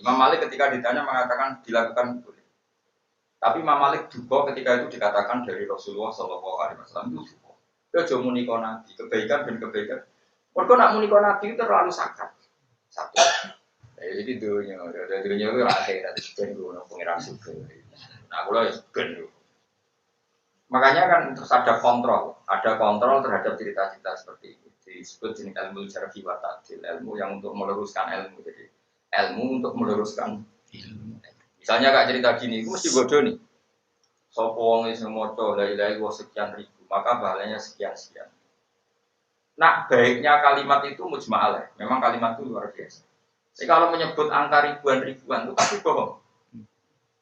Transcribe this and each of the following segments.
Imam Malik ketika ditanya mengatakan dilakukan boleh. Tapi Imam Malik duka ketika itu dikatakan dari Rasulullah Shallallahu Alaihi Wasallam itu duka. Itu aja muni nabi, kebaikan dan kebaikan. Mereka nak muni nabi itu terlalu sakral. Satu. Jadi dunia itu akhirat itu ben gue pengiran suka. Nah, kalau ya ben. Makanya kan terus ada kontrol terhadap cerita-cerita seperti ini. Disebut jenis ilmu syar'i wa ta'dil, ilmu yang untuk meluruskan ilmu. Jadi ilmu untuk meluruskan ilmu. Misalnya kak cerita gini, itu mesti bodoh nih. Sopo wong wis maca la ilaha illallah sekian ribu, maka pahalanya sekian-sekian. Nah, baiknya kalimat itu mujma'alah. Memang kalimat itu luar biasa. Jadi kalau menyebut angka ribuan-ribuan itu pasti bohong.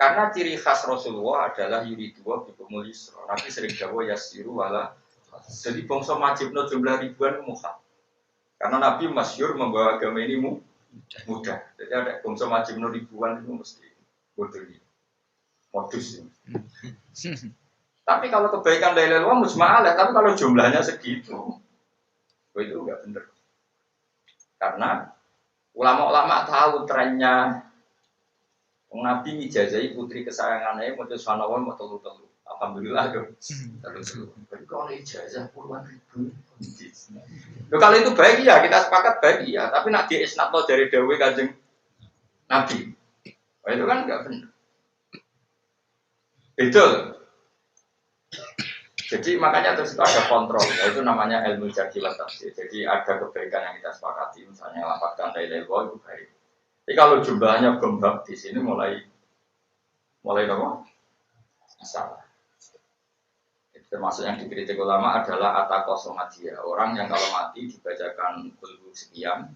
Karena ciri khas Rasulullah adalah yuridullah bikumul yusra. Nabi sering jawab yasiru wala. Jadi bangsa majibno jumlah ribuan muhal. Karena Nabi masyhur membawa agama ini mudah. Jadi ada bangsa majibno ribuan itu mesti bodoh ini. Modus ini. Tapi kalau kebaikan dari luar mujma'alah, tapi kalau jumlahnya segitu, itu enggak benar. Karena ulama-ulama tahu trennya. Nabi ijazai putri kesayangannya mau sanawan mau telu-telu. Alhamdulillah tuh. Telu-telu. Tapi kalau ijazah puluhan ribu. Kalau itu baik ya, kita sepakat baik ya. Tapi nak diisnatno dari dawuh Kanjeng Nabi. Itu kan enggak benar. Betul. Jadi makanya terus itu ada kontrol. Itu namanya ilmu jarhi wa tafsir. Jadi ada kebaikan yang kita sepakati. Misalnya lafadzkan la ilaha illallah itu baik. Jadi kalau jumlahnya bembak di sini mulai apa? Masalah. Itu termasuk yang dikritik ulama adalah atakosomadia. Orang yang kalau mati dibacakan kulhu sekian,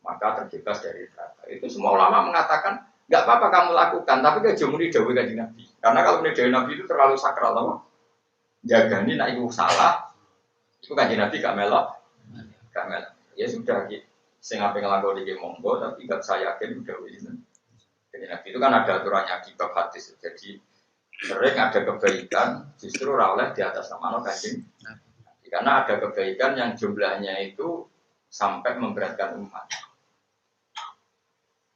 maka terbebas dari neraka. Itu semua ulama mengatakan nggak apa-apa kamu lakukan, tapi kejumuri dawuh Kanjeng Nabi. Karena kalau dawuh Nabi itu terlalu sakral, apa? Jaga ini nak ibu salah, itu Kanjeng Nabi gak melok. Ya sudah gitu. Sing ape nglakoni iki monggo tapi gak saya yakin udah wis. Jadi Nabi itu kan ada aturannya di bab hadis. Jadi sering ada kebaikan justru ora oleh di atas nama Kanjeng Nabi. Karena ada kebaikan yang jumlahnya itu sampai memberatkan umat.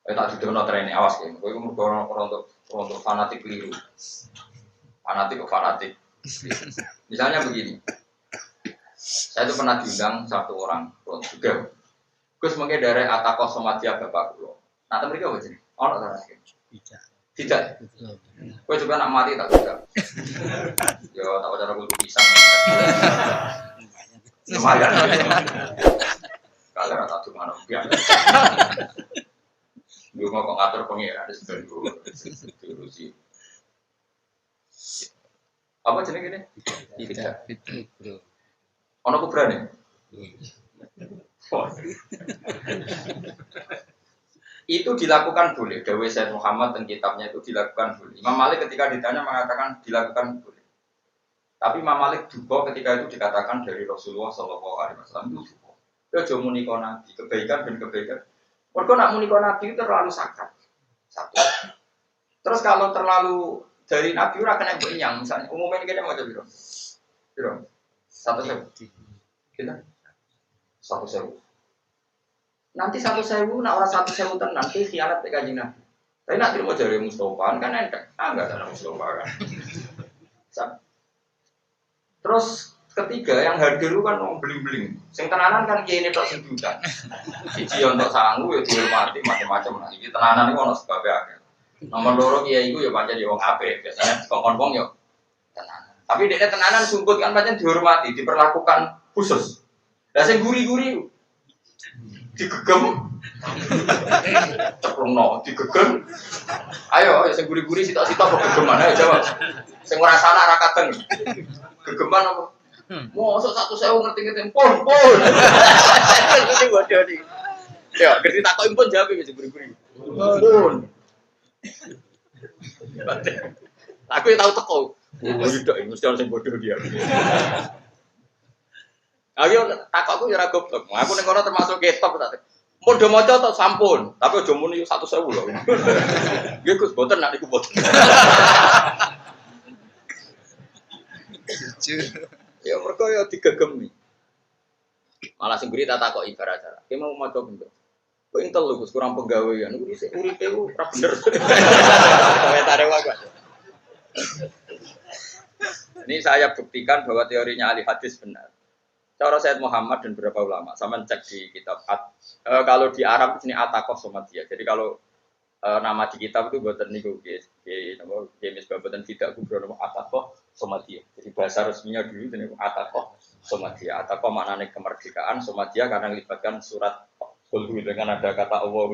Tak didono trene awas ya. Kowe untuk fanatik keliru. Fanatik. Misalnya begini. Saya itu pernah diundang satu orang juga. Gus mungkin dari atakos somatia bapak kulo. Nah mereka apa sih? Ono tak sih? Tidak. Gue coba nak mati tak tidak. Yo tak cara kudu pisang. Lumayan. Kalau rata tuh mana biar. Gue mau kok ngatur pengiran ada sudah dulu sih. Apa jenis gini? Tidak. Ono kubra nih. Itu dilakukan boleh. Dawuh Sayyid Muhammad dan kitabnya itu dilakukan boleh. Imam Malik ketika ditanya mengatakan dilakukan boleh. Tapi Imam Malik duka ketika itu dikatakan dari Rasulullah Shallallahu Alaihi Wasallam itu duka. Itu muni nabi, kebaikan dan kebaikan. Mereka nak muni nabi itu terlalu sakral. Satu. Terus kalau terlalu dari nabi ora kena benyang, misalnya umumnya kita mau coba biro. Satu kita. 1.000. Nanti 1.000 nak orang 1.000 tenan nanti khianat ke Kanjeng Nabi. Tapi nak terima jari Mustafa kan entek. Enggak ada Mustafa kan. Terus ketiga yang hadir itu kan orang beling-beling. Sing tenanan kan kiai ini tok sing diundang. Siji untuk sangu ya dihormati macam-macam. Nah iki tenanan iku ono sebabe akeh. Nomor loro kiai iku ya pancen wong apik. Biasanya kongkon wong ya tenanan. Tapi dekne tenanan sumput kan pancen dihormati, diperlakukan khusus. Lah sing guri-guri digegem. Ceplungno digegem. Ayo sing guri-guri sitok-sitok kok gegeman ayo jawab. Sing ora salah ra kadeng. Gegeman apa? Mosok 1.000 ngerti-ngerti pun. Ngerti bodoh iki. Ya, ngerti takoki pun jawab iki guri-guri. Pun. Aku ya tahu teko. Udah mesti ono sing bodoh dia. Ayo takokku ya ora goblok. Aku ning kono termasuk ketok tak. Mun do maca tok sampun, tapi aja muni 1.000 lho. Nggih Gus, boten nek niku boten. Ya mergo ya digegemi. Malah sing mburi tak takoki ibarat cara. Ki mau maca pindho. Kok intel lho Gus kurang pegawaian. Iku dhisik uripe ku ora bener. Komentare wae. Ini saya buktikan bahwa teorinya ahli hadis benar. Cara Said Muhammad dan beberapa ulama, sama cek di kitab. Kalau di Arab ini atakoh somatia. Jadi kalau nama di kitab itu buatan niku James buatan tidak kubro nama atakoh somatia. Jadi bahasa resminya dulu itu atakoh somatia. Atakoh maknanya kemerdekaan, somatia karena melibatkan surat Qul dengan ada kata Allah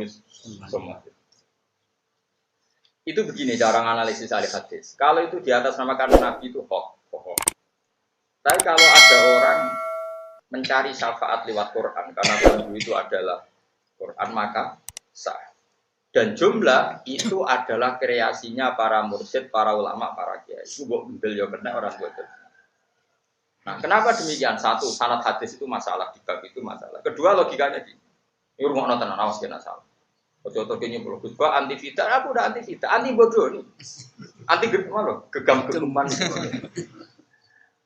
somatia. Itu begini cara analisis ahli hadis. Kalau itu di atas namakan Nabi itu hoax. Tapi kalau ada orang mencari syafaat lewat Quran karena bambu itu adalah Quran maka sah. Dan jumlah itu adalah kreasinya para mursyid, para ulama, para kiai. Itu buat bendel ya kena orang buat. Nah, kenapa demikian? Satu, sanad hadis itu masalah, di bab itu masalah. Kedua, logikanya di ini rumah nonton awas kena salah. Ojo-ojo kene bagus. Ba anti fitnah, aku udah anti fitnah, anti bodoh nih. Anti gegam-gegaman.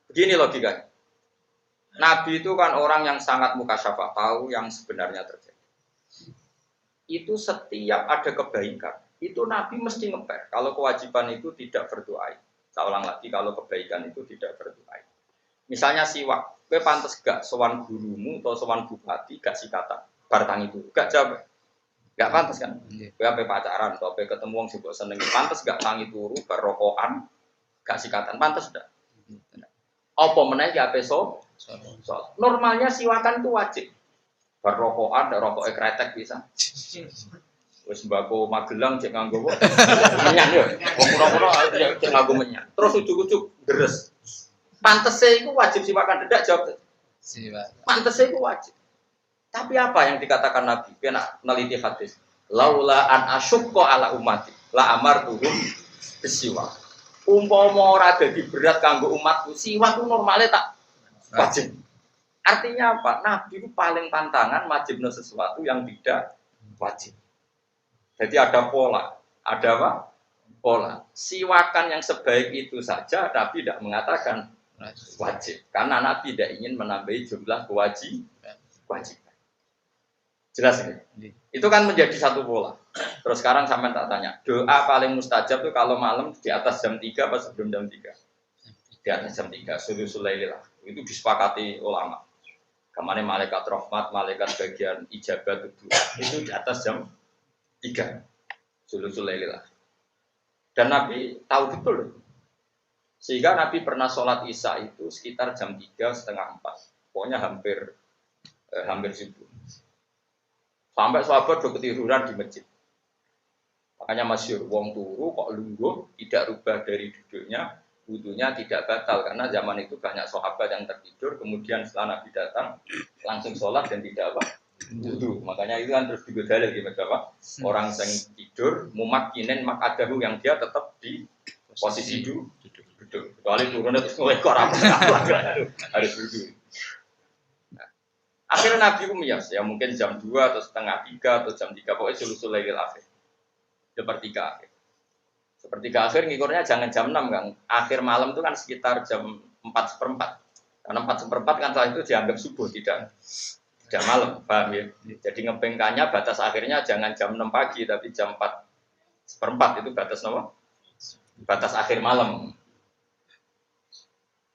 Begini logikanya. Nabi itu kan orang yang sangat mukasyafah, tahu yang sebenarnya terjadi. Itu setiap ada kebaikan, itu Nabi mesti ngeper. Kalau kewajiban itu tidak berdoa. Saya ulang lagi, kalau kebaikan itu tidak berdoa. Misalnya siwak, gue pantas gak sowan gurumu atau sowan bupati gak sikatan, bartang itu, gak jawab. Gak pantas kan? Gue apa pacaran atau apa ketemu wong sing mbok senengi, pantas gak tangi turu barokokan, gak sikatan, pantas gak? Apa meneh ya ape so? Normalnya siwakan itu wajib. Barokokan, rokok kretek bisa. Wis mbako Magelang cek nganggo kok. Menyan yo. Wong pura-pura cek nganggo menyan. Terus ujug-ujug deres. Pantese iku wajib siwakan ndak jawab. Siwak. Pantese iku wajib. Tapi apa yang dikatakan Nabi? Kena neliti hadis. Laula an asyqa ala ummati la amartuhum bisiwak. Umpama ora dadi berat kanggo umatku, siwak ku normale tak wajib. Artinya apa? Nabi itu paling pantangan wajibno sesuatu yang tidak wajib. Jadi ada pola. Ada apa? Pola. Siwakan yang sebaik itu saja Nabi tidak mengatakan wajib. Karena Nabi tidak ingin menambahi jumlah kewajiban. Jelas ini? Itu kan menjadi satu pola. Terus sekarang sampai tak tanya, doa paling mustajab itu kalau malam di atas jam 3 apa sebelum jam 3? Di atas jam 3, sulusul lail. Itu disepakati ulama. Kemarin malaikat rahmat, malaikat bagian ijabat itu di atas jam 3. Sulusul lail. Dan Nabi tahu betul. Sehingga Nabi pernah sholat Isya itu sekitar jam 3:30, 4. Pokoknya hampir subuh. Sampai sahabat udah ketiduran di masjid. Makanya masyhur wong turu kok lungguh tidak rubah dari duduknya, wudunya tidak batal karena zaman itu banyak sahabat yang tertidur kemudian setelah Nabi datang langsung sholat dan tidak apa wudu. Makanya itu kan terus digodali gitu apa? Orang yang tidur mumakkinen makadahu yang dia tetap di posisi duduk. Kecuali turunnya terus mulai koram harus duduk. Akhirnya Nabi umiyas, ya mungkin jam 2 atau setengah 3 atau jam 3, pokoknya sulusul lailil akhir. Sepertiga akhir. Sepertiga akhir ngikutnya jangan jam 6 kan. Akhir malam itu kan sekitar jam 4:04. Karena 4:04 kan saat itu dianggap subuh, tidak malam, paham ya? Jadi ngepengkannya batas akhirnya jangan jam 6 pagi, tapi jam 4:04 itu batas apa? Batas akhir malam.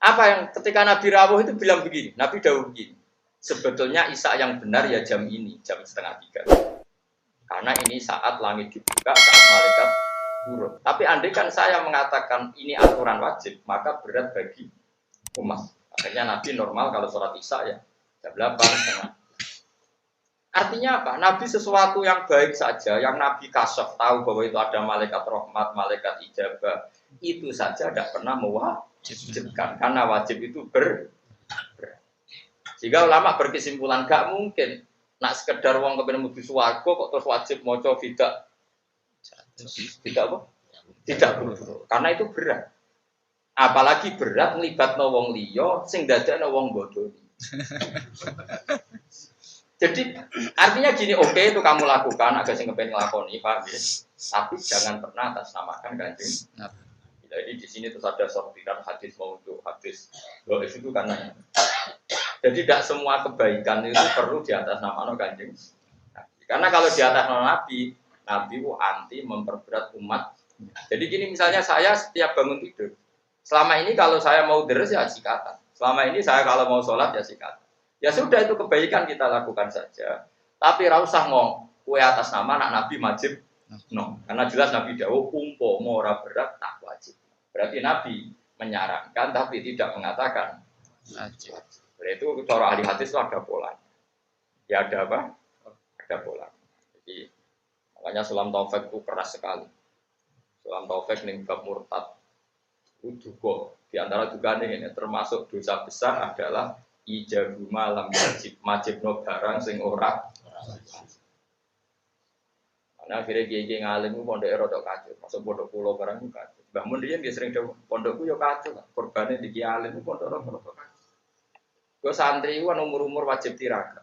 Apa yang ketika Nabi rawuh itu bilang begini, Nabi dawuh begini. Sebetulnya Isya yang benar ya jam ini, jam 2:30. Karena ini saat langit dibuka, saat malaikat turun. Tapi andai kan saya mengatakan ini aturan wajib, maka berat bagi umat. Akhirnya Nabi normal kalau sholat Isya ya jam 8:30. Artinya apa? Nabi sesuatu yang baik saja, yang Nabi kasyaf tahu bahwa itu ada malaikat rahmat, malaikat ijabah, itu saja tidak pernah mewajibkan. Karena wajib itu berat. Sehingga ulama berkesimpulan gak mungkin nak sekedar wong kepen mlebu swarga kok terus wajib maca tidak apa? Tidak perlu. Karena itu berat. Apalagi berat nglibatno wong liya sing dadekno wong bodoh. Jadi artinya gini, oke itu kamu lakukan agak sing kepen nglakoni, Pak. Tapi jangan pernah atas namakan Kanjeng Nabi. Jadi di sini terus ada sortiran hadis maudhu, hadis dhaif itu karena jadi tidak semua kebaikan itu perlu di atas nama Kanjeng Nabi. Karena kalau di atas nabi, nabi itu anti memperberat umat. Jadi gini misalnya saya setiap bangun tidur, selama ini kalau saya mau deres ya sikatan. Selama ini saya kalau mau sholat ya sikatan. Ya sudah itu kebaikan kita lakukan saja. Tapi rausah ngomong kue atas nama anak nabi wajib. No, karena jelas Nabi Dawud umpomo ora berat tak wajib. Berarti Nabi menyarankan tapi tidak mengatakan wajib. Berarti itu cara ahli hadis itu ada pola. Ya ada apa? Ada pola. Jadi makanya Sulam Taufik itu keras sekali. Sulam Taufik ning bab murtad itu juga di antara juga ini termasuk dosa besar adalah ijabu malam wajibno barang sing ora. Nah akhirnya kiai ngalim itu pondok erodok kacau, masuk pondok pulau barang itu kacau. Mbah Mun dia sering jauh pondokku yo kacau, korbannya di kiai alim itu pondok erodok kacau. Gue santri itu kan umur wajib tirakat.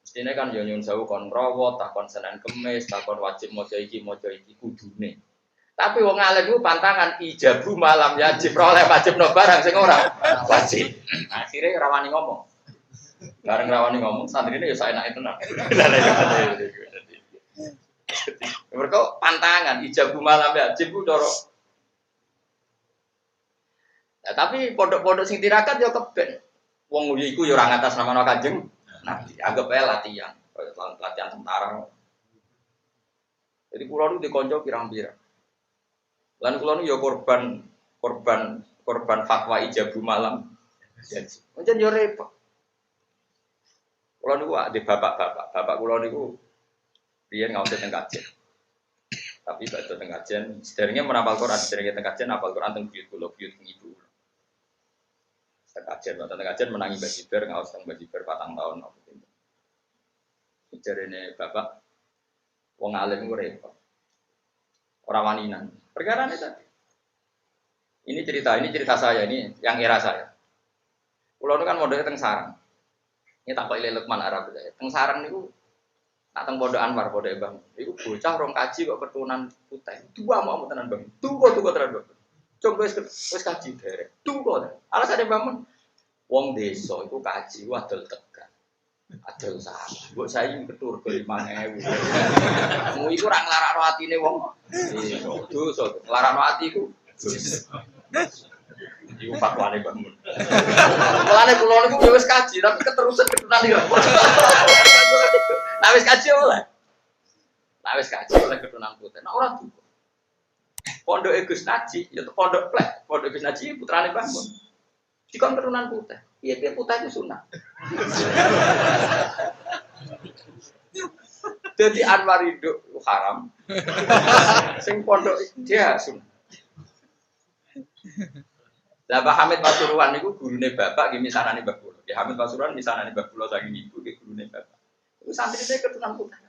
Mestinya kan yo nyun sewu kon rawat, takon Senin Kemis, takon wajib mojo iki kudune. Tapi wong alim itu pantangan ijabu malam wajib oleh wajib no barang sing ora wajib. Akhirnya rawani ngomong. Bareng rawani ngomong santri ini yo saya enak tenang. Mereka pantangan ijabu malam wajib ku doro. Nah, tapi pondok-pondok sing tirakat yo keben. Wong iku yo ora ngatas nama Kanjeng Nabi, anggap ae latihan tentara. Jadi kula niku dikonco pirang-pirang. Lan kula niku yo korban fatwa ijabu malam. Pancen yo repot. Kula niku di bapak kula niku biyen ngawasi teng kajen. Tapi badhe teng kajen, sederenge menapal Quran, sederenge teng kajen apal Quran teng buyut kula, buyut ibu. Teng kajen menangi bajiber ngaos teng bajiber 4 tahun apa gitu. Jarene bapak wong alim ku repot. Ora waninan. Perkarane tadi. Ini cerita saya, ini yang era saya. Kula nu kan mondhoke teng Sarang. Ini tak kok Lukman Arab saya. Teng Sarang niku nak teng Pondok Anwar, Pondok Bang. Iku bocah rong kaji kok keturunan putih. Dua mau tenan Bang. Tuwa tenan Bang. Coba wis kaji derek. Tuwa. Alasane bangun. Wong desa iku kaji ku adol Tegal. Adol salah. Mbok saiki ketur 5.000. Mu iku ora nglarakno atine wong. Dosa. Nglarakno ati iku. Iku fatwane bangun. Mulane kula niku wis kaji tapi keterusan keturunan iki. Nah wis kaji oleh. Nah wis kaji oleh keturunan putih. Nah ora tuh. Pondok Gus Naji, ya pondok plek. Pondok Gus Naji putrane bangun. Dikon keturunan putih. Iya dia putih itu sunah. Jadi Anwar hidup haram. Sing pondok dia sunah. Lah Pak Hamid Pasuruan niku gurune bapak nggih misanane Mbah kula. Nggih Hamid Pasuruan misanane Mbah kula saking ibu nggih gurune bapak. Iku santri saya keturunan putih.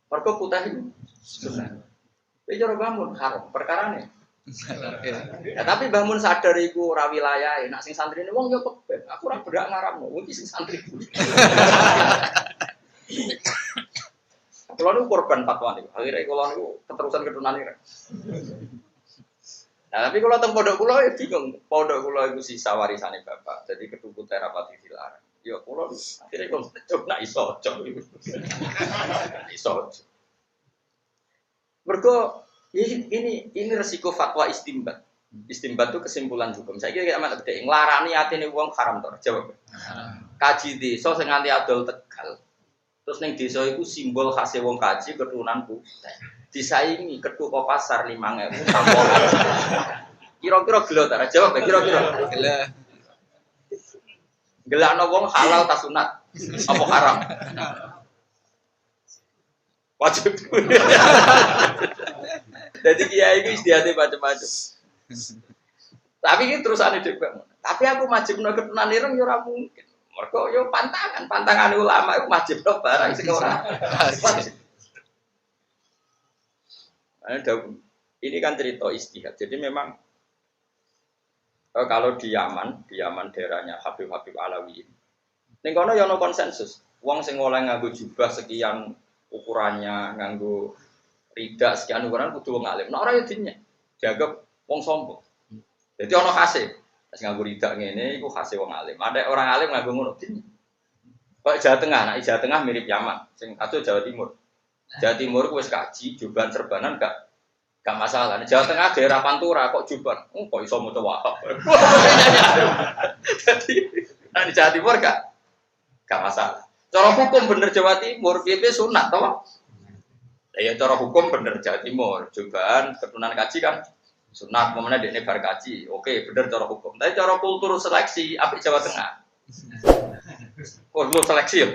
Mergo putih itu sunah. Iki cara bangun haram perkarane. Ya tapi Mbah Mun sadar iku ora wilayahe, nek sing santrine wong yo keben. Aku ora berak ngaramno, wong iki sing santri. Kulo niku korban fatwa niku. Akhire kulo niku keterusan keturunan iki. Nah, tapi kalau teng pondok kula ya bingung. Pondok kula iku sisa warisane bapak. Jadi ketuku terapati dilarang. Ya kula akhire kok nak iso cok. Iso. Mergo ini resiko fatwa istimbat. Istimbat itu kesimpulan hukum. Saiki kayak mana gede nglarani atine wong haram to. Jawab. Kaji desa sing nganti adol Tegal. Terus ning desa iku simbol khase wong kaji keturunan putih. Disaingi ketuk kok pasar 5.000 tampol. Kira-kira gelo ta? Jawab kira-kira. Gelakno wong halal ta sunat? Apa haram? Wajib. Jadi kiai iki istiate macam-macam. Tapi iki terusane dhewe. Tapi aku wajibno ketunan ireng ya ora mungkin. Mergo yo pantangan ulama iku wajibno barang sing ora. Ini kan cerita istihad. Jadi memang kalau di Yaman daerahnya Habib Alawi. Ning kono ya ono konsensus. Wong sing oleh nganggo jubah sekian ukurannya, nganggo rida sekian ukuran kudu wong alim. Nek ora ya dianggap wong sombong. Jadi ono khase. Wis nganggo rida ngene iku khase wong alim. Ada orang alim nganggo ngono dinya. Kok Jawa Tengah, nah Jawa Tengah mirip Yaman, sing satu Jawa Timur. Jawa Timur wis kaji, juban serbanan gak masalah. Di Jawa Tengah daerah Pantura kok juban, kok iso maca wahab. Jadi di Jawa Timur gak masalah. Cara hukum bener Jawa Timur, piye sunat toh? Ya cara hukum bener Jawa Timur, juban keturunan kaji kan sunat, momennya dekne bar kaji. Oke, bener cara hukum. Tapi cara kultur seleksi apik Jawa Tengah. Kultur seleksi ya.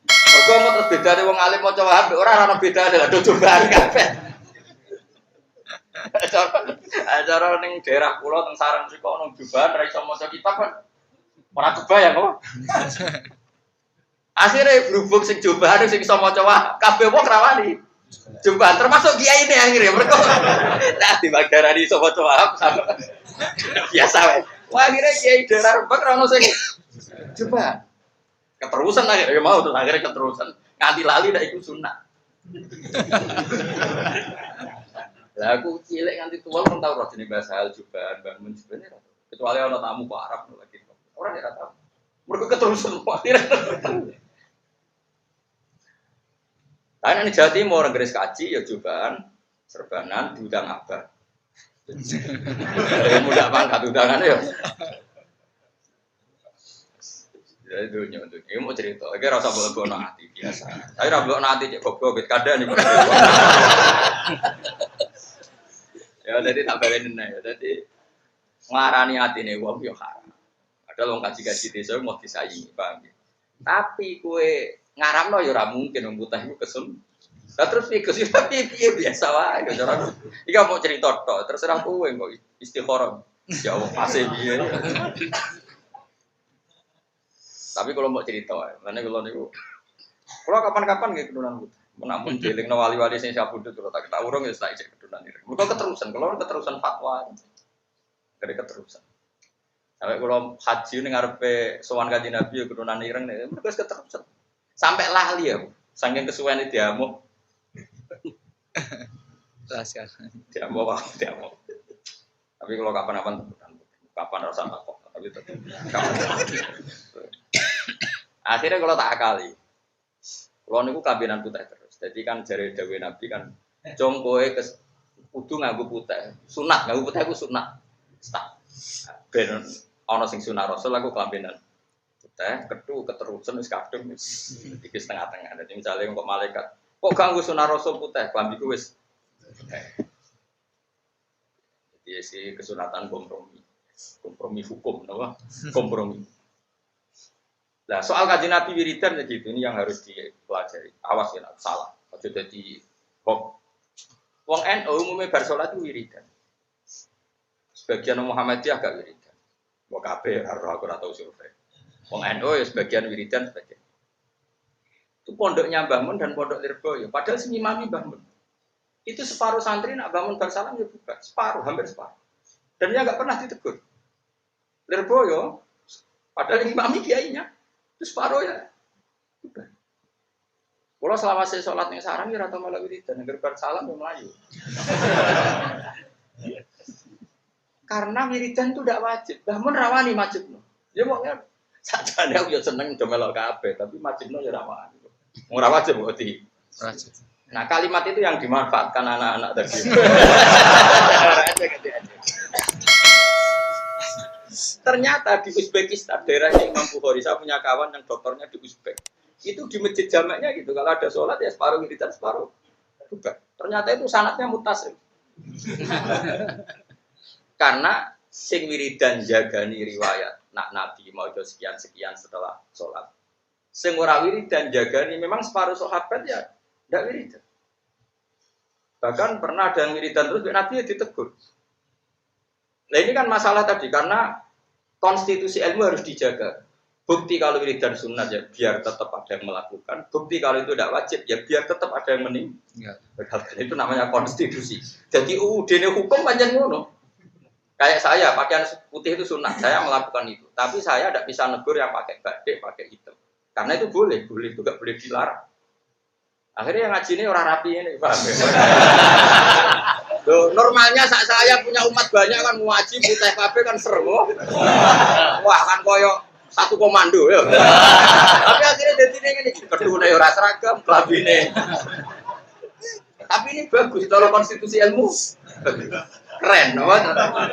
Mergo mau terus bedane wong alim maca wahab ora ana bedane lho cobaan kabeh. Acara ning daerah kula teng sarang mriko nang jubahan ra iso maca kitab kan. Ora kebayang kok. Akhire berhubung sing jubahan sing iso maca wahab kabeh wong rawani. Jubahan termasuk kiai ini akhirnya mergo nah dibagarani iso maca wahab biasa wae. Wah akhirnya kiai daerah Rembang ra ono sing jubahan. Keterusan akhirnya mau terus akhirnya keterusan nganti lali dak iku sunah. Lah aku cilik nganti tua kan tau roh jeneng bahasa aljuban bangun sebenarnya kecuali ana tamu kok Arab lagi. Orang ora tahu. Mergo keterusan akhirnya. Karena di Jawa Timur Inggris kaji ya jubahan serbanan diundang abah. Ya mudah pangkat undangannya ya. Ya dunia untuk ini mau cerita, lagi rasa boleh hati biasa. Saya rasa boleh hati cek goblok, kadang nih. Ya jadi tak balenin ya, jadi ngarani hati nih, wong yo haram. Ada orang kaji desa mau disaingi, paham? Tapi kue ngaram lo yo mungkin membutah itu kesun. Nah terus nih kesun tapi biasa wae, cara. Ika mau cerita tok, terserah kue kok istikharah. Ya Allah pasti biye. Tapi kalau mau cerita, mana kalau niku, kalau kapan-kapan nggak kedunan putih, menamun jeling wali-wali sing sabudut kalau tak kita urung ya setelah cek kedunan ini. Mereka keterusan, kalau keterusan fatwa, dari keterusan. Sampai kalau haji ini ngarepe sowan kanjeng Nabi kedunan ireng nih, mereka keterusan. Sampai lali ya, saking kesuwen diamuk. Diamuk. Tapi kalau kapan-kapan kapan rasa takut, tapi tetap kapan. Akhirnya kalau tak akali, kalau niku kabinan putih terus. Jadi kan jari dawe Nabi kan, jongkoe ke kudu nganggo putih, sunat nganggo putih aku sunat. Stop. Ben ana sing sunah Rasul aku kabinan putih, keterusan wis kadung iki setengah-tengah. Jadi misalnya kok malaikat, kok ganggu sunah Rasul putih, klambiku wis. Jadi si kesunatan kompromi hukum, napa? Kompromi. Nah, soal kajian Nabi wiridan ya gitu, ini yang harus dipelajari. Awas ya, salah. Aja dadi kok wong NU umumnya bar salat itu wiridan. Sebagian Muhammadiyah agak wiridan. Wong kabeh aku ora tau survei. Wong NU ya sebagian wiridan sebagian. Itu pondoknya Mbah Mun dan pondok Lirboyo. Padahal sing imami Mbah Mun. Itu separuh santri nak bangun bar salam ya buka, separuh, hampir separuh. Dan dia enggak pernah ditegur. Lirboyo padahal imami kiainya terus separuh ya. Kalau selama saya sholat yang sarang ya rata malah wiridan, bar salam ya melayu. Karena wiridan itu tidak wajib. Bahmun rawani wajib. Ya pokoknya sajane aku ya seneng do melok kabeh, tapi wajibno ya rawani. Ora wajib kok di. Nah, kalimat itu yang dimanfaatkan anak-anak tadi. Ternyata di Uzbekistan, daerahnya Imam Bukhari, saya punya kawan yang dokternya di Uzbek. Itu di masjid jamaknya gitu, kalau ada sholat ya separuh wiridan, separuh bukan. Ternyata itu sanadnya mutasil. Karena sing wiridan jagani riwayat, nak Nabi mau sekian-sekian setelah sholat. Sing ora wiridan jagani, memang separuh sahabat ya tidak wiridan. Bahkan pernah ada yang wiridan terus Nabi ya ditegur. Nah ini kan masalah tadi, karena konstitusi ilmu harus dijaga. Bukti kalau wiridan sunat ya biar tetap ada yang melakukan. Bukti kalau itu tidak wajib ya biar tetap ada yang meninggalkan. Itu namanya konstitusi. Jadi UUD hukum panjang ngono. Kayak saya pakaian putih itu sunat, saya melakukan itu. Tapi saya tidak bisa negur yang pakai batik, pakai hitam. Karena itu boleh juga boleh dilarang. Akhirnya yang ngaji ini orang rapi ini, paham ya? Loh, normalnya saat saya punya umat banyak kan ngaji putih kabeh kan seru. Wah kan koyo satu komando ya. Tapi akhirnya jadi ini kedua ora seragam, kelabine. Tapi ini bagus kalau konstitusi ilmu. Keren, apa?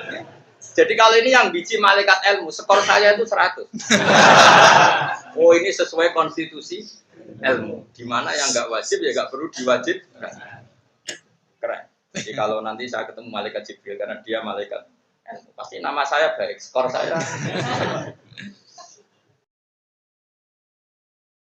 Jadi kalau ini yang biji malaikat ilmu, skor saya itu 100. Oh ini sesuai konstitusi ilmu. Di mana yang nggak wajib ya nggak perlu diwajibkan. Keren. Jadi kalau nanti saya ketemu malaikat Jibril karena dia malaikat ilmu, pasti nama saya baik, skor saya